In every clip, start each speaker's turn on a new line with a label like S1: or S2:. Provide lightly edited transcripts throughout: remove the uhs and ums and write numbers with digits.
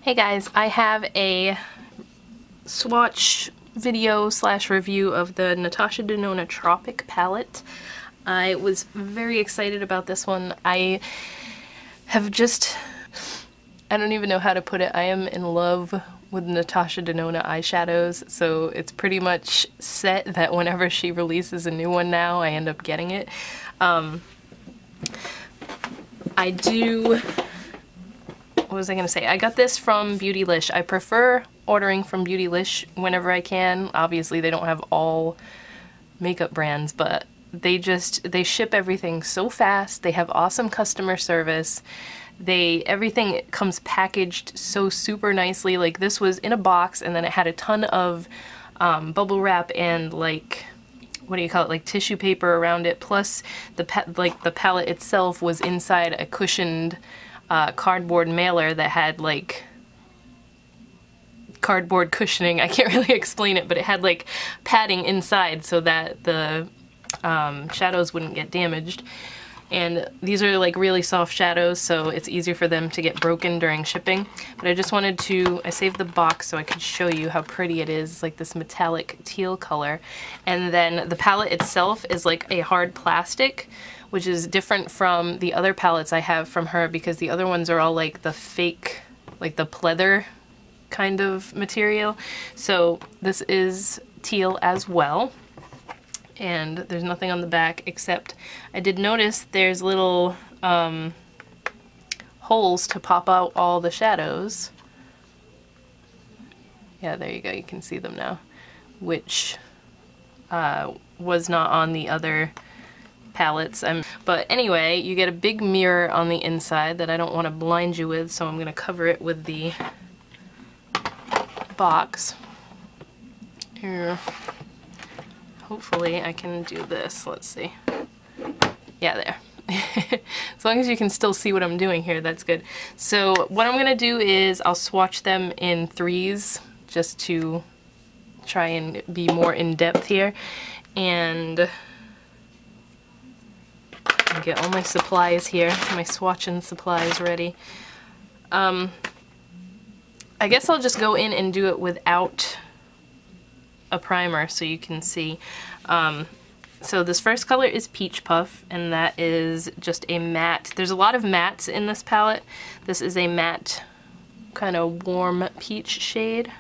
S1: Hey guys, I have a swatch video slash review of the Natasha Denona Tropic palette. I was very excited about this one. I don't even know how to put it. I am in love with Natasha Denona eyeshadows, so it's pretty much set that whenever she releases a new one now, I end up getting it. What was I gonna say? I got this from Beautylish. I prefer ordering from Beautylish whenever I can. Obviously they don't have all makeup brands, but they ship everything so fast. They have awesome customer service. Everything comes packaged so super nicely. Like, this was in a box and then it had a ton of bubble wrap and like, what do you call it, like tissue paper around it, plus the palette itself was inside a cushioned cardboard mailer that had like cardboard cushioning. I can't really explain it, but it had like padding inside so that the shadows wouldn't get damaged. And these are like really soft shadows, so it's easier for them to get broken during shipping. But I just wanted to, I saved the box so I could show you how pretty it is. It's like this metallic teal color. And then the palette itself is like a hard plastic, which is different from the other palettes I have from her, because the other ones are all like the fake, like the pleather kind of material. So this is teal as well. And there's nothing on the back, except I did notice there's little holes to pop out all the shadows. Yeah, there you go, you can see them now, which was not on the other palettes. But anyway, you get a big mirror on the inside that I don't want to blind you with, so I'm going to cover it with the box. Here. Hopefully I can do this. Let's see. Yeah, there. As long as you can still see what I'm doing here, that's good. So what I'm gonna do is I'll swatch them in threes just to try and be more in depth here, and get all my supplies here, my swatching supplies ready. I guess I'll just go in and do it without a primer so you can see. So this first color is Peach Puff, and that is just a matte. There's a lot of mattes in this palette. This is a matte, kind of warm peach shade.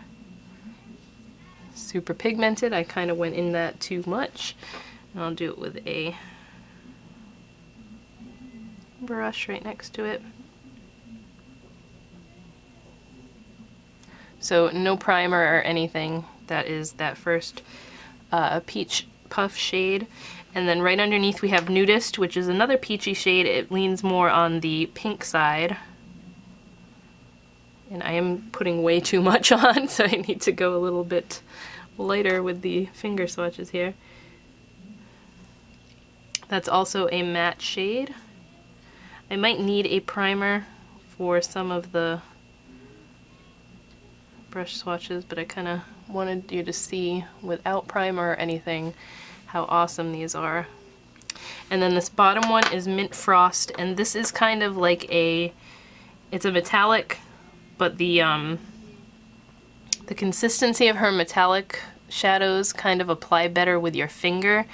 S1: Super pigmented. I kind of went in that too much. And I'll do it with a brush right next to it. So no primer or anything. That is that first Peach Puff shade. And then right underneath we have Nudist, which is another peachy shade. It leans more on the pink side. And I am putting way too much on, so I need to go a little bit lighter with the finger swatches here. That's also a matte shade. I might need a primer for some of the brush swatches, but I kind of wanted you to see without primer or anything how awesome these are. And then this bottom one is Mint Frost, and this is kind of like it's a metallic, but the consistency of her metallic shadows kind of apply better with your finger.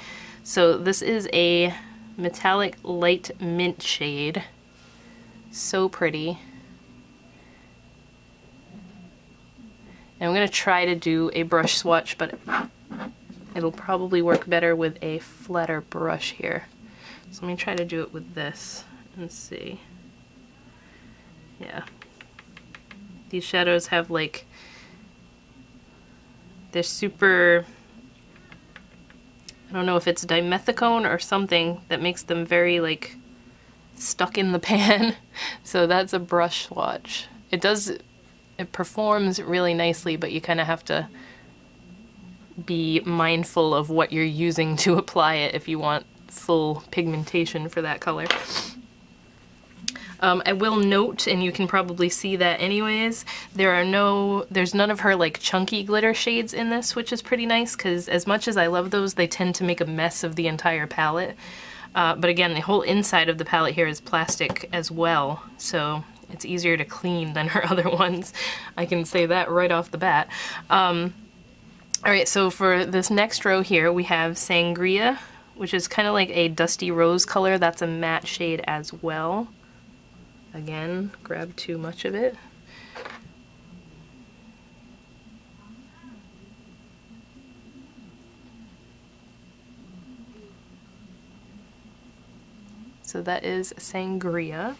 S1: So this is a metallic light mint shade. So pretty. And I'm going to try to do a brush swatch, but it'll probably work better with a flatter brush here. So let me try to do it with this and see. Yeah. These shadows have like, they're super, I don't know if it's dimethicone or something that makes them very like stuck in the pan. So that's a brush swatch. It performs really nicely, but you kind of have to be mindful of what you're using to apply it if you want full pigmentation for that color. I will note, and you can probably see that anyways, there's none of her like chunky glitter shades in this, which is pretty nice, because as much as I love those, they tend to make a mess of the entire palette. But again, the whole inside of the palette here is plastic as well, so It's easier to clean than her other ones. I can say that right off the bat. Alright, so for this next row here, we have Sangria, which is kind of like a dusty rose color. That's a matte shade as well. Again, grab too much of it. So that is Sangria.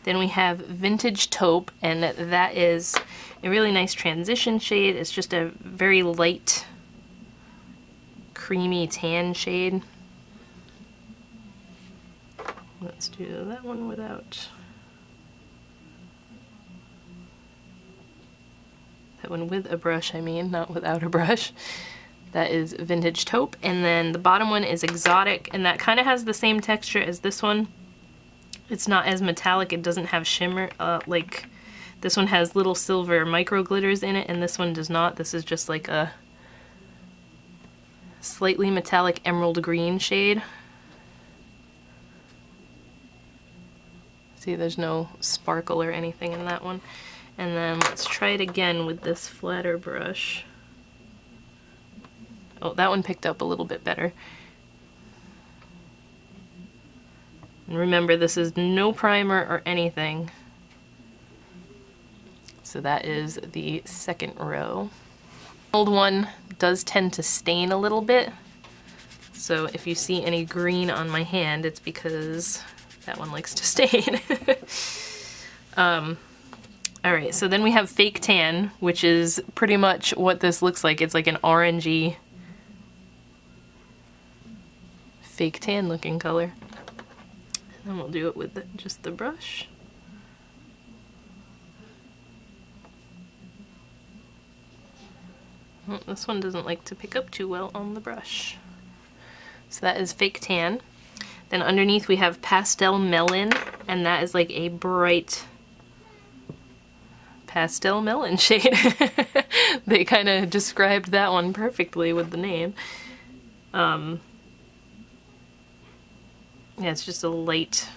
S1: Then we have Vintage Taupe, and that is a really nice transition shade. It's just a very light, creamy tan shade. Let's do that one without... That one with a brush, I mean, not without a brush. That is Vintage Taupe. And then the bottom one is Exotic, and that kind of has the same texture as this one. It's not as metallic, it doesn't have shimmer. Like, this one has little silver micro glitters in it, and this one does not. This is just like a slightly metallic emerald green shade. See, there's no sparkle or anything in that one. And then let's try it again with this flatter brush. Oh, that one picked up a little bit better. And remember, this is no primer or anything. So that is the second row. The old one does tend to stain a little bit. So if you see any green on my hand, it's because that one likes to stain. Alright, so then we have Fake Tan, which is pretty much what this looks like. It's like an orangey fake tan looking color. And then we'll do it with just the brush. Well, this one doesn't like to pick up too well on the brush. So that is Fake Tan. Then underneath we have Pastel Melon, and that is like a bright pastel melon shade. They kind of described that one perfectly with the name. Yeah, it's just a light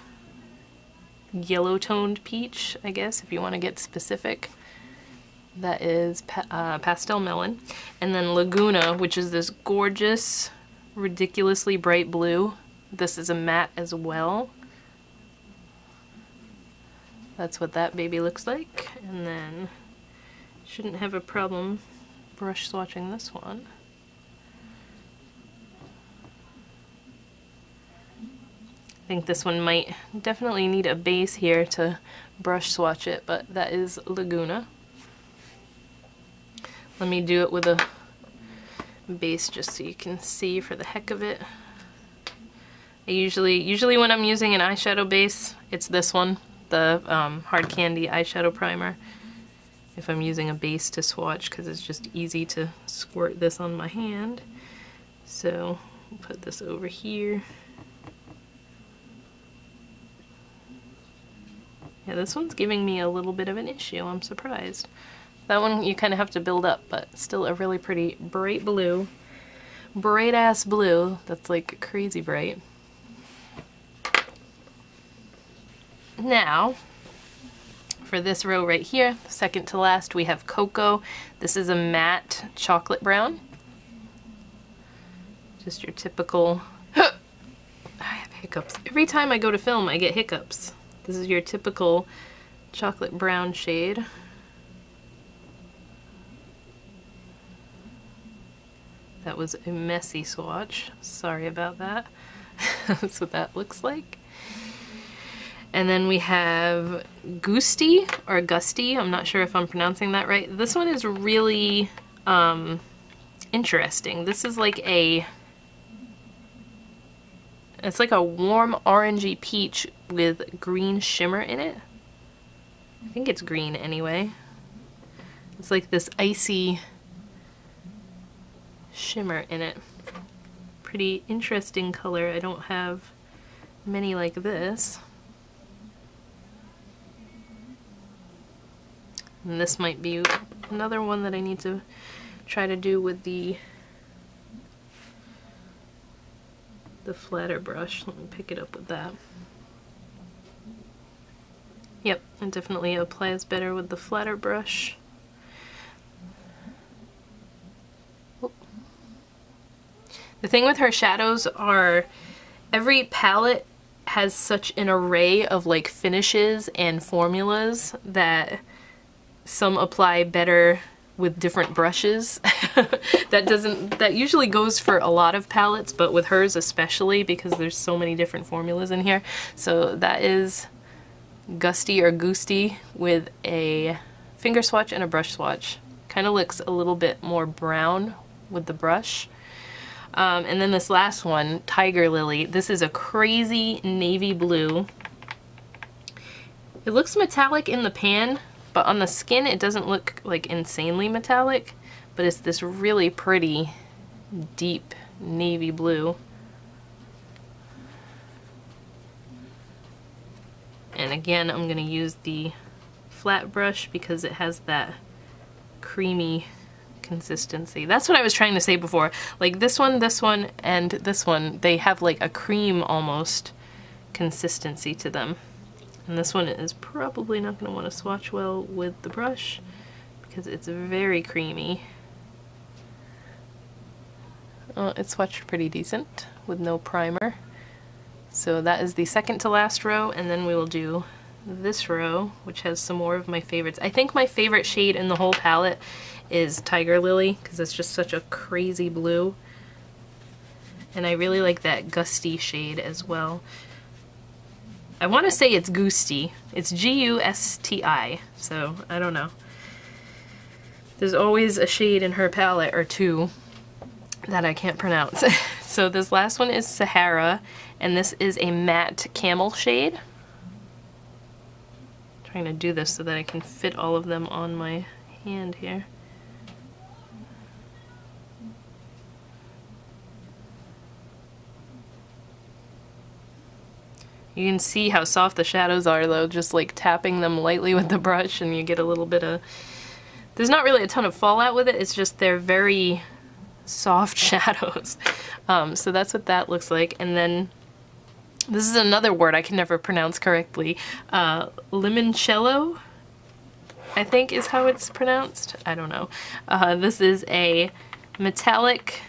S1: yellow-toned peach, I guess, if you want to get specific. That is Pastel Melon. And then Laguna, which is this gorgeous, ridiculously bright blue. This is a matte as well. That's what that baby looks like. And then, shouldn't have a problem brush swatching this one. I think this one might definitely need a base here to brush swatch it, but that is Laguna. Let me do it with a base just so you can see for the heck of it. I usually when I'm using an eyeshadow base, it's this one, the Hard Candy eyeshadow primer. If I'm using a base to swatch, because it's just easy to squirt this on my hand. So I'll put this over here. Yeah, this one's giving me a little bit of an issue, I'm surprised. That one you kind of have to build up, but still a really pretty bright blue. Bright ass blue, that's like crazy bright. Now, for this row right here, second to last, we have Cocoa. This is a matte chocolate brown. Just your typical... I have hiccups. Every time I go to film, I get hiccups. This is your typical chocolate brown shade. That was a messy swatch. Sorry about that. That's what that looks like. And then we have Gusty, or Gusty. I'm not sure if I'm pronouncing that right. This one is really interesting. This is like a... It's like a warm orangey peach with green shimmer in it. I think it's green anyway. It's like this icy shimmer in it. Pretty interesting color. I don't have many like this. And this might be another one that I need to try to do with the flatter brush. Let me pick it up with that. Yep, it definitely applies better with the flatter brush. The thing with her shadows are every palette has such an array of like finishes and formulas that some apply better with different brushes. That usually goes for a lot of palettes, but with hers especially because there's so many different formulas in here. So that is Gusty or Goosty with a finger swatch and a brush swatch. Kind of looks a little bit more brown with the brush. And then this last one, Tiger Lily. This is a crazy navy blue. It looks metallic in the pan, but on the skin it doesn't look like insanely metallic, but it's this really pretty deep navy blue. And again, I'm gonna use the flat brush because it has that creamy consistency. That's what I was trying to say before. Like this one, and this one, they have like a cream almost consistency to them. And this one is probably not going to want to swatch well with the brush because it's very creamy. It's swatched pretty decent with no primer. So that is the second to last row, and then we will do this row, which has some more of my favorites. I think my favorite shade in the whole palette is Tiger Lily because it's just such a crazy blue. And I really like that Gusty shade as well. I want to say it's Goosty. It's G-U-S-T-I, so I don't know. There's always a shade in her palette or two that I can't pronounce. So this last one is Sahara, and this is a matte camel shade. I'm trying to do this so that I can fit all of them on my hand here. You can see how soft the shadows are though, just like tapping them lightly with the brush and you get a little bit of... There's not really a ton of fallout with it, it's just they're very soft shadows. So that's what that looks like. And then this is another word I can never pronounce correctly. Limoncello, I think is how it's pronounced. I don't know. This is a metallic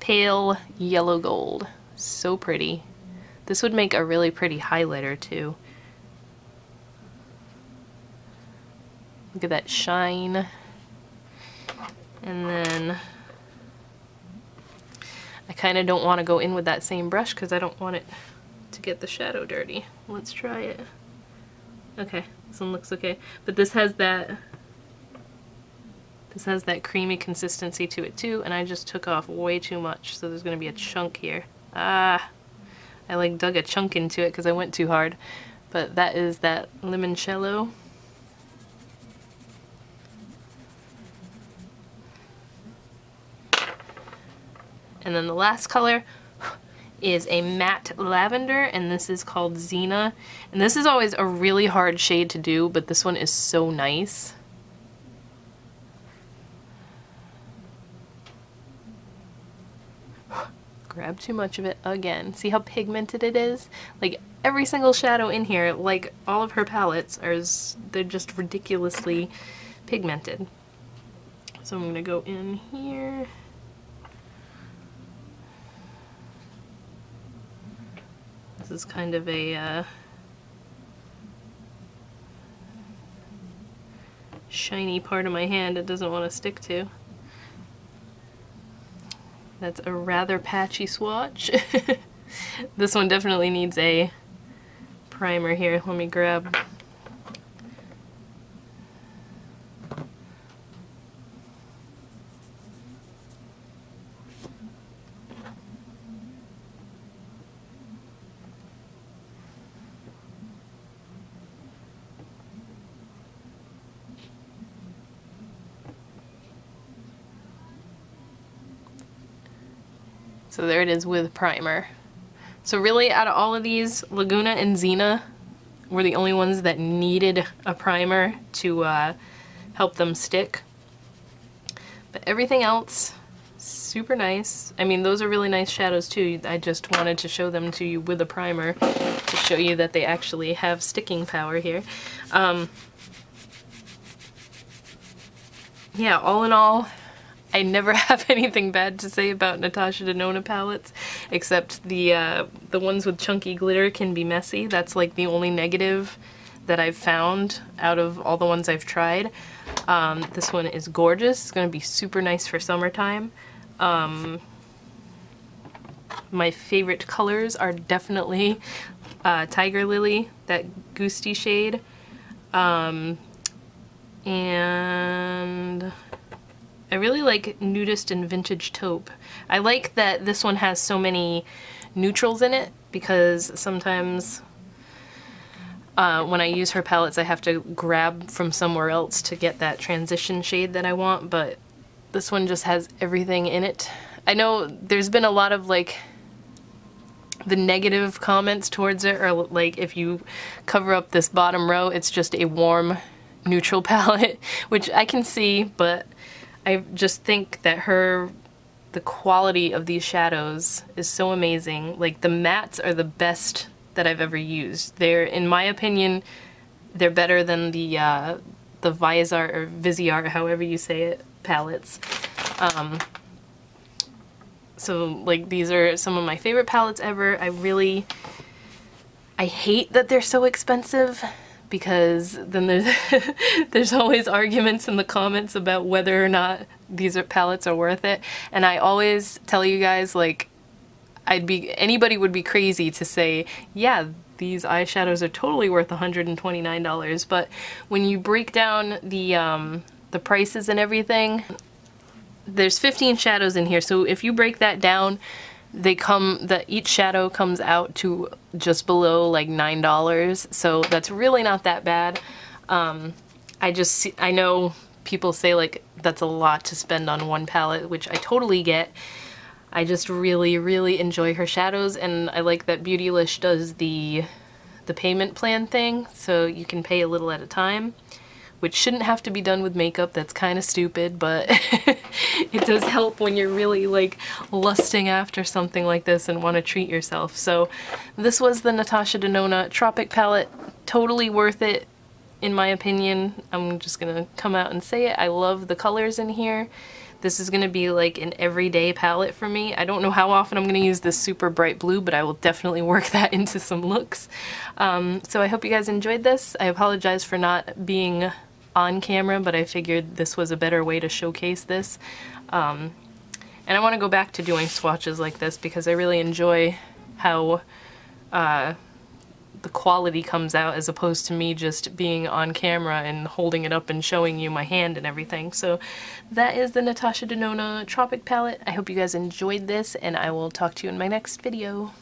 S1: pale yellow gold. So pretty. This would make a really pretty highlighter too. Look at that shine. And then I kind of don't want to go in with that same brush because I don't want it to get the shadow dirty. Let's try it. Okay, this one looks okay. But this has that creamy consistency to it too, and I just took off way too much, so there's going to be a chunk here. Ah! I like dug a chunk into it because I went too hard. But that is that limoncello. And then the last color is a matte lavender, and this is called Xena. And this is always a really hard shade to do, but this one is so nice. Grab too much of it again. See how pigmented it is? Like every single shadow in here, like all of her palettes, they're just ridiculously pigmented. So I'm gonna go in here. This is kind of a shiny part of my hand it doesn't want to stick to. That's a rather patchy swatch. This one definitely needs a primer here. Let me grab... So there it is with primer. So really out of all of these, Laguna and Xena were the only ones that needed a primer to help them stick. But everything else Super nice. I mean, those are really nice shadows too. I just wanted to show them to you with a primer to show you that they actually have sticking power here. Yeah, all in all, I never have anything bad to say about Natasha Denona palettes, except the ones with chunky glitter can be messy. That's like the only negative that I've found out of all the ones I've tried. This one is gorgeous. It's going to be super nice for summertime. My favorite colors are definitely Tiger Lily, that Goosty shade, and I really like Nudist and Vintage Taupe. I like that this one has so many neutrals in it, because sometimes when I use her palettes I have to grab from somewhere else to get that transition shade that I want, but this one just has everything in it. I know there's been a lot of like the negative comments towards it, or like if you cover up this bottom row it's just a warm neutral palette, which I can see, but I just think that the quality of these shadows is so amazing. Like the mattes are the best that I've ever used. They're, in my opinion, they're better than the Viseart or Viseart, however you say it, palettes. So like these are some of my favorite palettes ever. I hate that they're so expensive, because then there's always arguments in the comments about whether or not these palettes are worth it. And I always tell you guys, like, anybody would be crazy to say, yeah, these eyeshadows are totally worth $129, but when you break down the prices and everything, there's 15 shadows in here, so if you break that down, each shadow comes out to just below like $9, so that's really not that bad. I know people say like that's a lot to spend on one palette, which I totally get. I just really, really enjoy her shadows, and I like that Beautylish does the payment plan thing, so you can pay a little at a time, which shouldn't have to be done with makeup. That's kind of stupid, but it does help when you're really like lusting after something like this and want to treat yourself. So this was the Natasha Denona Tropic palette. Totally worth it, in my opinion. I'm just gonna come out and say it. I love the colors in here. This is gonna be like an everyday palette for me. I don't know how often I'm gonna use this super bright blue, but I will definitely work that into some looks. So I hope you guys enjoyed this. I apologize for not being on camera, but I figured this was a better way to showcase this. And I want to go back to doing swatches like this, because I really enjoy how the quality comes out, as opposed to me just being on camera and holding it up and showing you my hand and everything. So that is the Natasha Denona Tropic palette. I hope you guys enjoyed this, and I will talk to you in my next video.